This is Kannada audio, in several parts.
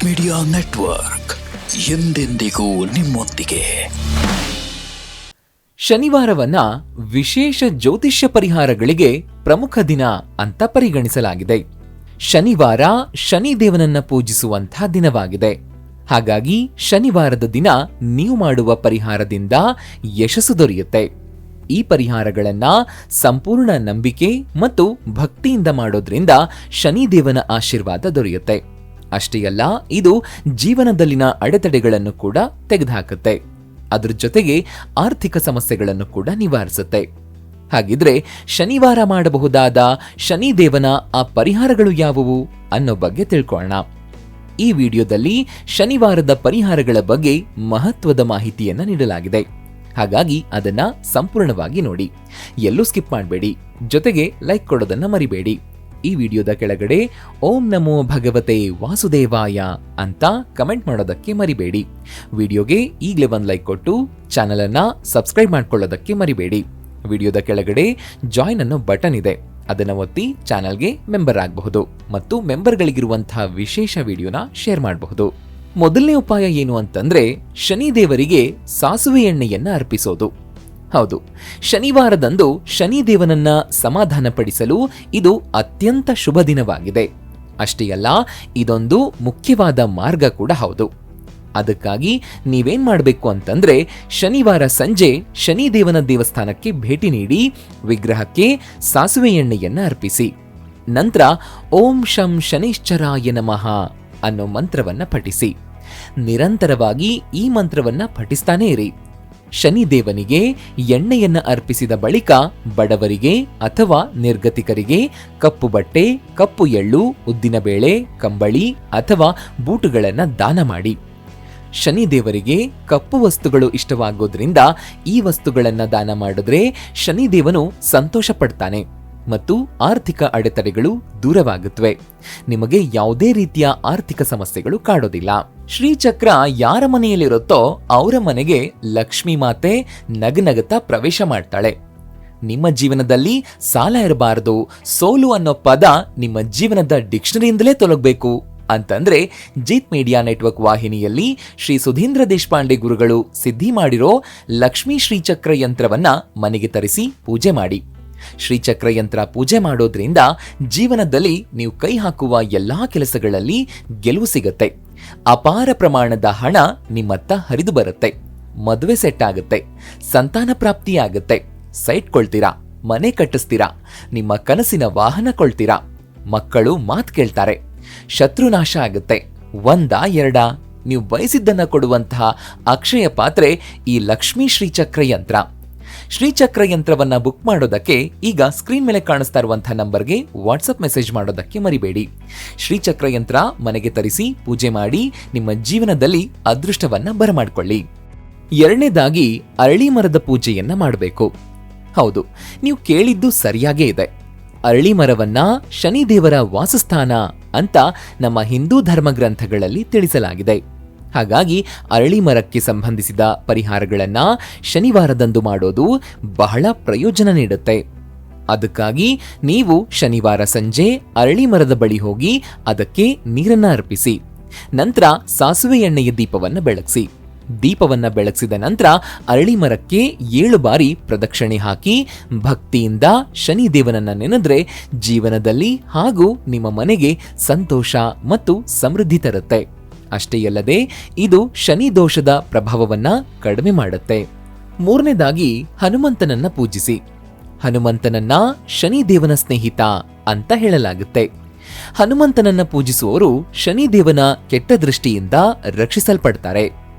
ಜೀತ್ ಮೀಡಿಯಾ ನೆಟ್ವರ್ಕ್, ಎಂದೆಂದಿಗೂ ನಿಮ್ಮೊಂದಿಗೆ. ಶನಿವಾರವನ್ನ ವಿಶೇಷ ಜ್ಯೋತಿಷ್ಯ ಪರಿಹಾರಗಳಿಗೆ ಪ್ರಮುಖ ದಿನ ಅಂತ ಪರಿಗಣಿಸಲಾಗಿದೆ. ಶನಿವಾರ ಶನಿದೇವನನ್ನ ಪೂಜಿಸುವಂತಹ ದಿನವಾಗಿದೆ. ಹಾಗಾಗಿ ಶನಿವಾರದ ದಿನ ನೀವು ಮಾಡುವ ಪರಿಹಾರದಿಂದ ಯಶಸ್ಸು ದೊರೆಯುತ್ತೆ. ಈ ಪರಿಹಾರಗಳನ್ನ ಸಂಪೂರ್ಣ ನಂಬಿಕೆ ಮತ್ತು ಭಕ್ತಿಯಿಂದ ಮಾಡೋದ್ರಿಂದ ಶನಿದೇವನ ಆಶೀರ್ವಾದ ದೊರೆಯುತ್ತೆ. ಅಷ್ಟೇ ಅಲ್ಲ, ಇದು ಜೀವನದಲ್ಲಿನ ಅಡೆತಡೆಗಳನ್ನು ಕೂಡ ತೆಗೆದುಹಾಕುತ್ತೆ. ಅದ್ರ ಜೊತೆಗೆ ಆರ್ಥಿಕ ಸಮಸ್ಯೆಗಳನ್ನು ಕೂಡ ನಿವಾರಿಸುತ್ತೆ. ಹಾಗಿದ್ರೆ ಶನಿವಾರ ಮಾಡಬಹುದಾದ ಶನಿದೇವನ ಆ ಪರಿಹಾರಗಳು ಯಾವುವು ಅನ್ನೋ ಬಗ್ಗೆ ತಿಳ್ಕೊಳ್ಳೋಣ. ಈ ವಿಡಿಯೋದಲ್ಲಿ ಶನಿವಾರದ ಪರಿಹಾರಗಳ ಬಗ್ಗೆ ಮಹತ್ವದ ಮಾಹಿತಿಯನ್ನ ನೀಡಲಾಗಿದೆ. ಹಾಗಾಗಿ ಅದನ್ನ ಸಂಪೂರ್ಣವಾಗಿ ನೋಡಿ, ಎಲ್ಲೂ ಸ್ಕಿಪ್ ಮಾಡಬೇಡಿ. ಜೊತೆಗೆ ಲೈಕ್ ಕೊಡೋದನ್ನ ಮರಿಬೇಡಿ. ಈ ವಿಡಿಯೋದ ಕೆಳಗಡೆ ಓಂ ನಮೋ ಭಗವತೆ ವಾಸುದೇವಾಯ ಅಂತ ಕಮೆಂಟ್ ಮಾಡೋದಕ್ಕೆ ಮರಿಬೇಡಿ. ವಿಡಿಯೋಗೆ ಈಗಲೇ ಒಂದು ಲೈಕ್ ಕೊಟ್ಟು ಚಾನೆಲ್ ಅನ್ನ ಸಬ್ಸ್ಕ್ರೈಬ್ ಮಾಡ್ಕೊಳ್ಳೋದಕ್ಕೆ ಮರಿಬೇಡಿ. ವಿಡಿಯೋದ ಕೆಳಗಡೆ ಜಾಯಿನ್ ಅನ್ನೋ ಬಟನ್ ಇದೆ, ಅದನ್ನ ಒತ್ತಿ ಚಾನೆಲ್ಗೆ ಮೆಂಬರ್ ಆಗಬಹುದು ಮತ್ತು ಮೆಂಬರ್ಗಳಿಗಿರುವಂತಹ ವಿಶೇಷ ವಿಡಿಯೋನ ಶೇರ್ ಮಾಡಬಹುದು. ಮೊದಲನೇ ಉಪಾಯ ಏನು ಅಂತಂದ್ರೆ ಶನಿದೇವರಿಗೆ ಸಾಸುವೆ ಎಣ್ಣೆಯನ್ನ ಅರ್ಪಿಸೋದು. ಹೌದು, ಶನಿವಾರದಂದು ಶನಿದೇವನನ್ನ ಸಮಾಧಾನಪಡಿಸಲು ಇದು ಅತ್ಯಂತ ಶುಭ ದಿನವಾಗಿದೆ. ಅಷ್ಟೇ ಅಲ್ಲ, ಇದೊಂದು ಮುಖ್ಯವಾದ ಮಾರ್ಗ ಕೂಡ ಹೌದು. ಅದಕ್ಕಾಗಿ ನೀವೇನ್ ಮಾಡಬೇಕು ಅಂತಂದ್ರೆ ಶನಿವಾರ ಸಂಜೆ ಶನಿದೇವನ ದೇವಸ್ಥಾನಕ್ಕೆ ಭೇಟಿ ನೀಡಿ ವಿಗ್ರಹಕ್ಕೆ ಸಾಸುವೆ ಎಣ್ಣೆಯನ್ನ ಅರ್ಪಿಸಿ. ನಂತರ ಓಂ ಶಂ ಶನಿಶ್ಚರಾಯ ನಮಃ ಅನ್ನೋ ಮಂತ್ರವನ್ನ ಪಠಿಸಿ. ನಿರಂತರವಾಗಿ ಈ ಮಂತ್ರವನ್ನ ಪಠಿಸ್ತಾನೇ ಇರಿ. ಶನಿದೇವನಿಗೆ ಎಣ್ಣೆಯನ್ನ ಅರ್ಪಿಸಿದ ಬಳಿಕ ಬಡವರಿಗೆ ಅಥವಾ ನಿರ್ಗತಿಕರಿಗೆ ಕಪ್ಪು ಬಟ್ಟೆ, ಕಪ್ಪು ಎಳ್ಳು, ಉದ್ದಿನಬೇಳೆ, ಕಂಬಳಿ ಅಥವಾ ಬೂಟುಗಳನ್ನ ದಾನ ಮಾಡಿ. ಶನಿದೇವರಿಗೆ ಕಪ್ಪು ವಸ್ತುಗಳು ಇಷ್ಟವಾಗೋದ್ರಿಂದ ಈ ವಸ್ತುಗಳನ್ನ ದಾನ ಮಾಡಿದ್ರೆ ಶನಿದೇವನು ಸಂತೋಷ ಪಡ್ತಾನೆ ಮತ್ತು ಆರ್ಥಿಕ ಅಡೆತಡೆಗಳು ದೂರವಾಗುತ್ತವೆ. ನಿಮಗೆ ಯಾವುದೇ ರೀತಿಯ ಆರ್ಥಿಕ ಸಮಸ್ಯೆಗಳು ಕಾಡೋದಿಲ್ಲ. ಶ್ರೀಚಕ್ರ ಯಾರ ಮನೆಯಲ್ಲಿರುತ್ತೋ ಅವರ ಮನೆಗೆ ಲಕ್ಷ್ಮೀ ಮಾತೆ ನಗನಗತಾ ಪ್ರವೇಶ ಮಾಡ್ತಾಳೆ. ನಿಮ್ಮ ಜೀವನದಲ್ಲಿ ಸಾಲ ಇರಬಾರದು, ಸೋಲು ಅನ್ನೋ ಪದ ನಿಮ್ಮ ಜೀವನದ ಡಿಕ್ಷನರಿಯಿಂದಲೇ ತೊಲಗಬೇಕು ಅಂತಂದ್ರೆ ಜೀತ್ ಮೀಡಿಯಾ ನೆಟ್ವರ್ಕ್ ವಾಹಿನಿಯಲ್ಲಿ ಶ್ರೀ ಸುಧೀಂದ್ರ ದೇಶಪಾಂಡೆ ಗುರುಗಳು ಸಿದ್ಧಿ ಮಾಡಿರೋ ಲಕ್ಷ್ಮೀ ಶ್ರೀಚಕ್ರ ಯಂತ್ರವನ್ನ ಮನೆಗೆ ತರಿಸಿ ಪೂಜೆ ಮಾಡಿ. ಶ್ರೀಚಕ್ರ ಯಂತ್ರ ಪೂಜೆ ಮಾಡೋದ್ರಿಂದ ಜೀವನದಲ್ಲಿ ನೀವು ಕೈ ಹಾಕುವ ಎಲ್ಲಾ ಕೆಲಸಗಳಲ್ಲಿ ಗೆಲುವು ಸಿಗುತ್ತೆ. ಅಪಾರ ಪ್ರಮಾಣದ ಹಣ ನಿಮ್ಮತ್ತ ಹರಿದು ಬರುತ್ತೆ. ಮದುವೆ ಸೆಟ್ ಆಗುತ್ತೆ, ಸಂತಾನ ಪ್ರಾಪ್ತಿ ಆಗುತ್ತೆ, ಸೈಟ್ ಕೊಳ್ತೀರಾ, ಮನೆ ಕಟ್ಟಿಸ್ತೀರಾ, ನಿಮ್ಮ ಕನಸಿನ ವಾಹನ ಕೊಳ್ತೀರಾ, ಮಕ್ಕಳು ಮಾತು ಕೇಳ್ತಾರೆ, ಶತ್ರುನಾಶ ಆಗುತ್ತೆ. ಎರಡಾ ನೀವು ಬಯಸಿದ್ದನ್ನ ಕೊಡುವಂತಹ ಅಕ್ಷಯ ಪಾತ್ರೆ ಈ ಲಕ್ಷ್ಮೀ ಶ್ರೀಚಕ್ರ ಯಂತ್ರ. ಶ್ರೀಚಕ್ರ ಯಂತ್ರವನ್ನ ಬುಕ್ ಮಾಡೋದಕ್ಕೆ ಈಗ ಸ್ಕ್ರೀನ್ ಮೇಲೆ ಕಾಣಿಸ್ತಾ ಇರುವಂತಹ ನಂಬರ್ಗೆ ವಾಟ್ಸ್ಆಪ್ ಮೆಸೇಜ್ ಮಾಡೋದಕ್ಕೆ ಮರಿಬೇಡಿ. ಶ್ರೀಚಕ್ರ ಯಂತ್ರ ಮನೆಗೆ ತರಿಸಿ ಪೂಜೆ ಮಾಡಿ ನಿಮ್ಮ ಜೀವನದಲ್ಲಿ ಅದೃಷ್ಟವನ್ನ ಬರಮಾಡ್ಕೊಳ್ಳಿ. ಎರಡನೇದಾಗಿ ಅರಳಿ ಮರದ ಪೂಜೆಯನ್ನ ಮಾಡಬೇಕು. ಹೌದು, ನೀವು ಕೇಳಿದ್ದು ಸರಿಯಾಗೇ ಇದೆ. ಅರಳಿ ಮರವನ್ನ ಶನಿದೇವರ ವಾಸಸ್ಥಾನ ಅಂತ ನಮ್ಮ ಹಿಂದೂ ಧರ್ಮ ಗ್ರಂಥಗಳಲ್ಲಿ ತಿಳಿಸಲಾಗಿದೆ. ಹಾಗಾಗಿ ಅರಳಿ ಮರಕ್ಕೆ ಸಂಬಂಧಿಸಿದ ಪರಿಹಾರಗಳನ್ನ ಶನಿವಾರದಂದು ಮಾಡೋದು ಬಹಳ ಪ್ರಯೋಜನ ನೀಡುತ್ತೆ. ಅದಕ್ಕಾಗಿ ನೀವು ಶನಿವಾರ ಸಂಜೆ ಅರಳಿ ಮರದ ಬಳಿ ಹೋಗಿ ಅದಕ್ಕೆ ನೀರನ್ನ ಅರ್ಪಿಸಿ. ನಂತರ ಸಾಸುವೆ ಎಣ್ಣೆಯ ದೀಪವನ್ನ ಬೆಳಗಿಸಿ. ದೀಪವನ್ನ ಬೆಳಗಿಸಿದ ನಂತರ ಅರಳಿ ಮರಕ್ಕೆ 7 ಬಾರಿ ಪ್ರದಕ್ಷಿಣೆ ಹಾಕಿ ಭಕ್ತಿಯಿಂದ ಶನಿದೇವನನ್ನ ನೆನೆದ್ರೆ ಜೀವನದಲ್ಲಿ ಹಾಗೂ ನಿಮ್ಮ ಮನೆಗೆ ಸಂತೋಷ ಮತ್ತು ಸಮೃದ್ಧಿ ತರುತ್ತೆ. ಅಷ್ಟೇ ಅಲ್ಲದೆ ಇದು ಶನಿ ದೋಷದ ಪ್ರಭಾವವನ್ನ ಕಡಿಮೆ ಮಾಡುತ್ತೆ. ಮೂರನೇದಾಗಿ ಹನುಮಂತನನ್ನ ಪೂಜಿಸಿ. ಹನುಮಂತನನ್ನ ಶನಿದೇವನ ಸ್ನೇಹಿತ ಅಂತ ಹೇಳಲಾಗುತ್ತೆ. ಹನುಮಂತನನ್ನ ಪೂಜಿಸುವವರು ಶನಿದೇವನ ಕೆಟ್ಟ ದೃಷ್ಟಿಯಿಂದ ರಕ್ಷಿಸಲ್ಪಡ್ತಾರೆ.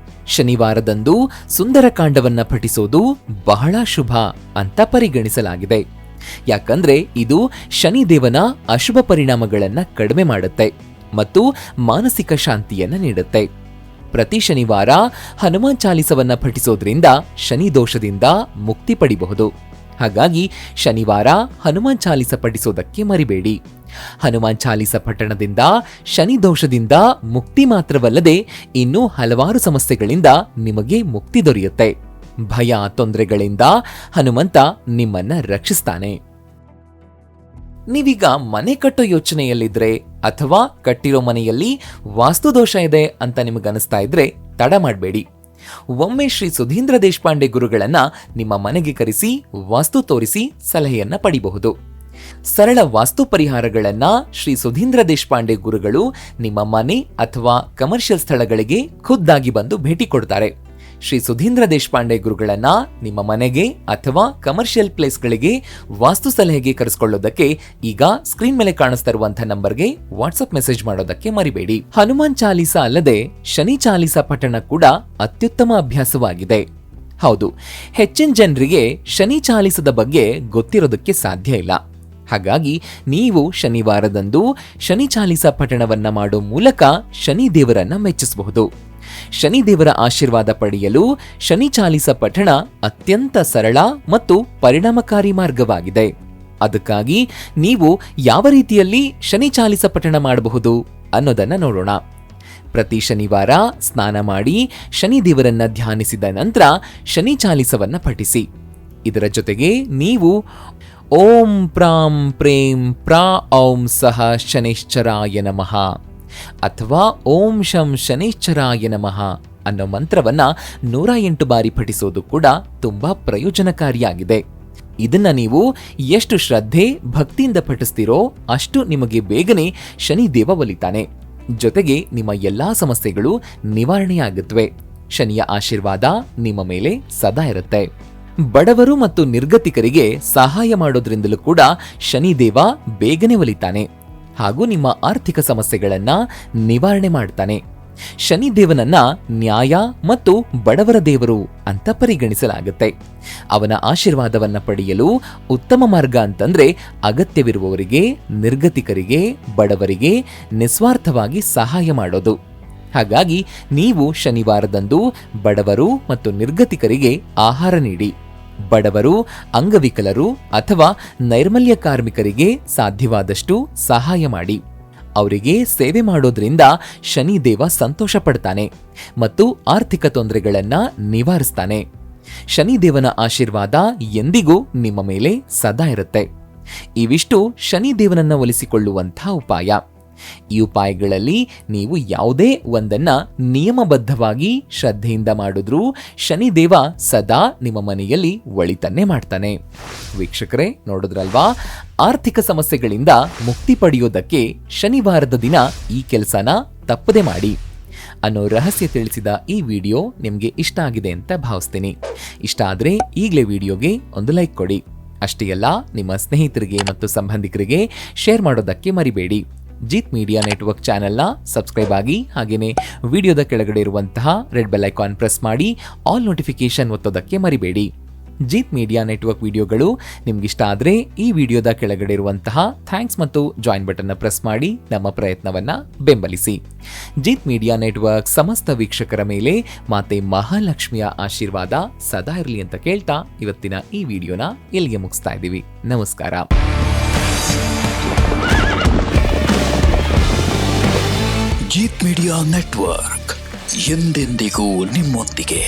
ಶನಿವಾರದಂದು ಸುಂದರಕಾಂಡವನ್ನ ಪಠಿಸೋದು ಬಹಳ ಶುಭ ಅಂತ ಪರಿಗಣಿಸಲಾಗಿದೆ. ಯಾಕಂದ್ರೆ ಇದು ಶನಿದೇವನ ಅಶುಭ ಪರಿಣಾಮಗಳನ್ನ ಕಡಿಮೆ ಮಾಡುತ್ತೆ ಮತ್ತು ಮಾನಸಿಕ ಶಾಂತಿಯನ್ನ ನೀಡುತ್ತೆ. ಪ್ರತಿ ಶನಿವಾರ ಹನುಮಾನ್ ಚಾಲಿಸವನ್ನ ಪಠಿಸೋದ್ರಿಂದ ಶನಿ ದೋಷದಿಂದ ಮುಕ್ತಿ ಪಡಿಬಹುದು. ಹಾಗಾಗಿ ಶನಿವಾರ ಹನುಮಾನ್ ಚಾಲಿಸ ಪಠಿಸೋದಕ್ಕೆ ಮರಿಬೇಡಿ. ಹನುಮಾನ್ ಚಾಲಿಸ ಪಠಣದಿಂದ ಶನಿ ದೋಷದಿಂದ ಮುಕ್ತಿ ಮಾತ್ರವಲ್ಲದೆ ಇನ್ನೂ ಹಲವಾರು ಸಮಸ್ಯೆಗಳಿಂದ ನಿಮಗೆ ಮುಕ್ತಿ ದೊರೆಯುತ್ತೆ. ಭಯ ತೊಂದರೆಗಳಿಂದ ಹನುಮಂತ ನಿಮ್ಮನ್ನ ರಕ್ಷಿಸ್ತಾನೆ. ನೀವೀಗ ಮನೆ ಕಟ್ಟೋ ಯೋಚನೆಯಲ್ಲಿದ್ರೆ ಅಥವಾ ಕಟ್ಟಿರೋ ಮನೆಯಲ್ಲಿ ವಾಸ್ತುದೋಷ ಇದೆ ಅಂತ ನಿಮಗನಿಸ್ತಾ ಇದ್ರೆ ತಡ ಮಾಡಬೇಡಿ. ಒಮ್ಮೆ ಶ್ರೀ ಸುಧೀಂದ್ರ ದೇಶಪಾಂಡೆ ಗುರುಗಳನ್ನ ನಿಮ್ಮ ಮನೆಗೆ ಕರೆಸಿ ವಾಸ್ತು ತೋರಿಸಿ ಸಲಹೆಯನ್ನ ಪಡಿಬಹುದು. ಸರಳ ವಾಸ್ತು ಪರಿಹಾರಗಳನ್ನ ಶ್ರೀ ಸುಧೀಂದ್ರ ದೇಶಪಾಂಡೆ ಗುರುಗಳು ನಿಮ್ಮ ಮನೆ ಅಥವಾ ಕಮರ್ಷಿಯಲ್ ಸ್ಥಳಗಳಿಗೆ ಖುದ್ದಾಗಿ ಬಂದು ಭೇಟಿ ಕೊಡ್ತಾರೆ. ಶ್ರೀ ಸುಧೀಂದ್ರ ದೇಶಪಾಂಡೆ ಗುರುಗಳನ್ನ ನಿಮ್ಮ ಮನೆಗೆ ಅಥವಾ ಕಮರ್ಷಿಯಲ್ ಪ್ಲೇಸ್ಗಳಿಗೆ ವಾಸ್ತು ಸಲಹೆಗೆ ಕರೆಸಿಕೊಳ್ಳೋದಕ್ಕೆ ಈಗ ಸ್ಕ್ರೀನ್ ಮೇಲೆ ಕಾಣಿಸ್ತಾ ಇರುವಂತಹ ನಂಬರ್ಗೆ ವಾಟ್ಸ್ಆಪ್ ಮೆಸೇಜ್ ಮಾಡೋದಕ್ಕೆ ಮರಿಬೇಡಿ. ಹನುಮಾನ್ ಚಾಲೀಸ ಅಲ್ಲದೆ ಶನಿ ಚಾಲೀಸ ಪಠಣ ಕೂಡ ಅತ್ಯುತ್ತಮ ಅಭ್ಯಾಸವಾಗಿದೆ. ಹೌದು, ಹೆಚ್ಚಿನ ಜನರಿಗೆ ಶನಿ ಚಾಲೀಸದ ಬಗ್ಗೆ ಗೊತ್ತಿರೋದಕ್ಕೆ ಸಾಧ್ಯ ಇಲ್ಲ. ಹಾಗಾಗಿ ನೀವು ಶನಿವಾರದಂದು ಶನಿ ಚಾಲೀಸ ಪಠಣವನ್ನ ಮಾಡೋ ಮೂಲಕ ಶನಿ ದೇವರನ್ನ ಮೆಚ್ಚಿಸಬಹುದು. ಶನಿ ದೇವರ ಆಶೀರ್ವಾದ ಪಡೆಯಲು ಶನಿ ಚಾಲೀಸ ಪಠಣ ಅತ್ಯಂತ ಸರಳ ಮತ್ತು ಪರಿಣಾಮಕಾರಿ ಮಾರ್ಗವಾಗಿದೆ. ಅದಕ್ಕಾಗಿ ನೀವು ಯಾವ ರೀತಿಯಲ್ಲಿ ಶನಿ ಚಾಲೀಸ ಪಠಣ ಮಾಡಬಹುದು ಅನ್ನೋದನ್ನ ನೋಡೋಣ. ಪ್ರತಿ ಶನಿವಾರ ಸ್ನಾನ ಮಾಡಿ ಶನಿ ದೇವರನ್ನ ಧ್ಯಾನಿಸಿದ ನಂತರ ಶನಿ ಚಾಲೀಸವನ್ನ ಪಠಿಸಿ. ಇದರ ಜೊತೆಗೆ ನೀವು ಓಂ ಪ್ರಾಂ ಪ್ರೇಂ ಪ್ರಾ ಔಂ ಸಹ ಶನೈಶ್ಚರಾಯ ನಮಃ ಅಥವಾ ಓಂ ಶಂ ಶನೈಶ್ಚರಾಯ ನಮಃ ಅನ್ನೋ ಮಂತ್ರವನ್ನ 108 ಬಾರಿ ಪಠಿಸೋದು ಕೂಡ ತುಂಬಾ ಪ್ರಯೋಜನಕಾರಿಯಾಗಿದೆ. ಇದನ್ನ ನೀವು ಎಷ್ಟು ಶ್ರದ್ಧೆ ಭಕ್ತಿಯಿಂದ ಪಠಿಸ್ತೀರೋ ಅಷ್ಟು ನಿಮಗೆ ಬೇಗನೆ ಶನಿ ದೇವ ಒಲಿತಾನೆ. ಜೊತೆಗೆ ನಿಮ್ಮ ಎಲ್ಲಾ ಸಮಸ್ಯೆಗಳು ನಿವಾರಣೆಯಾಗುತ್ತವೆ. ಶನಿಯ ಆಶೀರ್ವಾದ ನಿಮ್ಮ ಮೇಲೆ ಸದಾ ಇರುತ್ತೆ. ಬಡವರು ಮತ್ತು ನಿರ್ಗತಿಕರಿಗೆ ಸಹಾಯ ಮಾಡೋದ್ರಿಂದಲೂ ಕೂಡ ಶನಿದೇವ ಬೇಗನೆ ಒಲಿತಾನೆ ಹಾಗೂ ನಿಮ್ಮ ಆರ್ಥಿಕ ಸಮಸ್ಯೆಗಳನ್ನ ನಿವಾರಣೆ ಮಾಡ್ತಾನೆ. ಶನಿದೇವನನ್ನ ನ್ಯಾಯ ಮತ್ತು ಬಡವರ ದೇವರು ಅಂತ ಪರಿಗಣಿಸಲಾಗುತ್ತೆ. ಅವನ ಆಶೀರ್ವಾದವನ್ನ ಪಡೆಯಲು ಉತ್ತಮ ಮಾರ್ಗ ಅಂತಂದ್ರೆ ಅಗತ್ಯವಿರುವವರಿಗೆ, ನಿರ್ಗತಿಕರಿಗೆ, ಬಡವರಿಗೆ ನಿಸ್ವಾರ್ಥವಾಗಿ ಸಹಾಯ ಮಾಡೋದು. ಹಾಗಾಗಿ ನೀವು ಶನಿವಾರದಂದು ಬಡವರು ಮತ್ತು ನಿರ್ಗತಿಕರಿಗೆ ಆಹಾರ ನೀಡಿ. ಬಡವರು, ಅಂಗವಿಕಲರು ಅಥವಾ ನೈರ್ಮಲ್ಯ ಕಾರ್ಮಿಕರಿಗೆ ಸಾಧ್ಯವಾದಷ್ಟು ಸಹಾಯ ಮಾಡಿ. ಅವರಿಗೆ ಸೇವೆ ಮಾಡೋದ್ರಿಂದ ಶನಿದೇವ ಸಂತೋಷ ಪಡ್ತಾನೆ ಮತ್ತು ಆರ್ಥಿಕ ತೊಂದರೆಗಳನ್ನ ನಿವಾರಿಸ್ತಾನೆ. ಶನಿದೇವನ ಆಶೀರ್ವಾದ ಎಂದಿಗೂ ನಿಮ್ಮ ಮೇಲೆ ಸದಾ ಇರುತ್ತೆ. ಇವಿಷ್ಟು ಶನಿದೇವನನ್ನ ಒಲಿಸಿಕೊಳ್ಳುವಂತಹ ಉಪಾಯ. ಈ ಉಪಾಯಗಳಲ್ಲಿ ನೀವು ಯಾವುದೇ ಒಂದನ್ನ ನಿಯಮಬದ್ಧವಾಗಿ ಶ್ರದ್ಧೆಯಿಂದ ಮಾಡಿದ್ರೂ ಶನಿದೇವ ಸದಾ ನಿಮ್ಮ ಮನೆಯಲ್ಲಿ ಒಳಿತನ್ನೇ ಮಾಡ್ತಾನೆ. ವೀಕ್ಷಕರೇ, ನೋಡಿದ್ರಲ್ವಾ? ಆರ್ಥಿಕ ಸಮಸ್ಯೆಗಳಿಂದ ಮುಕ್ತಿ ಪಡೆಯೋದಕ್ಕೆ ಶನಿವಾರದ ದಿನ ಈ ಕೆಲಸನ ತಪ್ಪದೆ ಮಾಡಿ ಅನ್ನೋ ರಹಸ್ಯ ತಿಳಿಸಿದ ಈ ವಿಡಿಯೋ ನಿಮಗೆ ಇಷ್ಟ ಆಗಿದೆ ಅಂತ ಭಾವಿಸ್ತೀನಿ. ಇಷ್ಟ ಆದ್ರೆ ಈಗಲೇ ವಿಡಿಯೋಗೆ ಒಂದು ಲೈಕ್ ಕೊಡಿ. ಅಷ್ಟೇ ಅಲ್ಲ, ನಿಮ್ಮ ಸ್ನೇಹಿತರಿಗೆ ಮತ್ತು ಸಂಬಂಧಿಕರಿಗೆ ಶೇರ್ ಮಾಡೋದಕ್ಕೆ ಮರಿಬೇಡಿ. ಜೀತ್ ಮೀಡಿಯಾ ನೆಟ್ವರ್ಕ್ ಚಾನೆಲ್ನ ಸಬ್ಸ್ಕ್ರೈಬ್ ಆಗಿ, ಹಾಗೇನೆ ವಿಡಿಯೋದ ಕೆಳಗಡೆ ಇರುವಂತಹ ರೆಡ್ ಬೆಲ್ ಐಕಾನ್ ಪ್ರೆಸ್ ಮಾಡಿ ಆಲ್ ನೋಟಿಫಿಕೇಶನ್ ಒತ್ತೋದಕ್ಕೆ ಮರಿಬೇಡಿ. ಜೀತ್ ಮೀಡಿಯಾ ನೆಟ್ವರ್ಕ್ ವಿಡಿಯೋಗಳು ನಿಮ್ಗಿಷ್ಟ ಆದ್ರೆ ಈ ವಿಡಿಯೋದ ಕೆಳಗಡೆ ಇರುವಂತಹ ಥ್ಯಾಂಕ್ಸ್ ಮತ್ತು ಜಾಯಿನ್ ಬಟನ್ ಪ್ರೆಸ್ ಮಾಡಿ ನಮ್ಮ ಪ್ರಯತ್ನವನ್ನ ಬೆಂಬಲಿಸಿ. ಜೀತ್ ಮೀಡಿಯಾ ನೆಟ್ವರ್ಕ್ ಸಮಸ್ತ ವೀಕ್ಷಕರ ಮೇಲೆ ಮಾತೆ ಮಹಾಲಕ್ಷ್ಮಿಯ ಆಶೀರ್ವಾದ ಸದಾ ಇರಲಿ ಅಂತ ಕೇಳ್ತಾ ಇವತ್ತಿನ ಈ ವಿಡಿಯೋನ ಇಲ್ಲಿಗೆ ಮುಗಿಸ್ತಾ ಇದ್ದೀವಿ. ನಮಸ್ಕಾರ. ಜೀತ್ ಮೀಡಿಯಾ ನೆಟ್ವರ್ಕ್ ಎಂದೆಂದಿಗೂ ನಿಮ್ಮೊಂದಿಗೆ.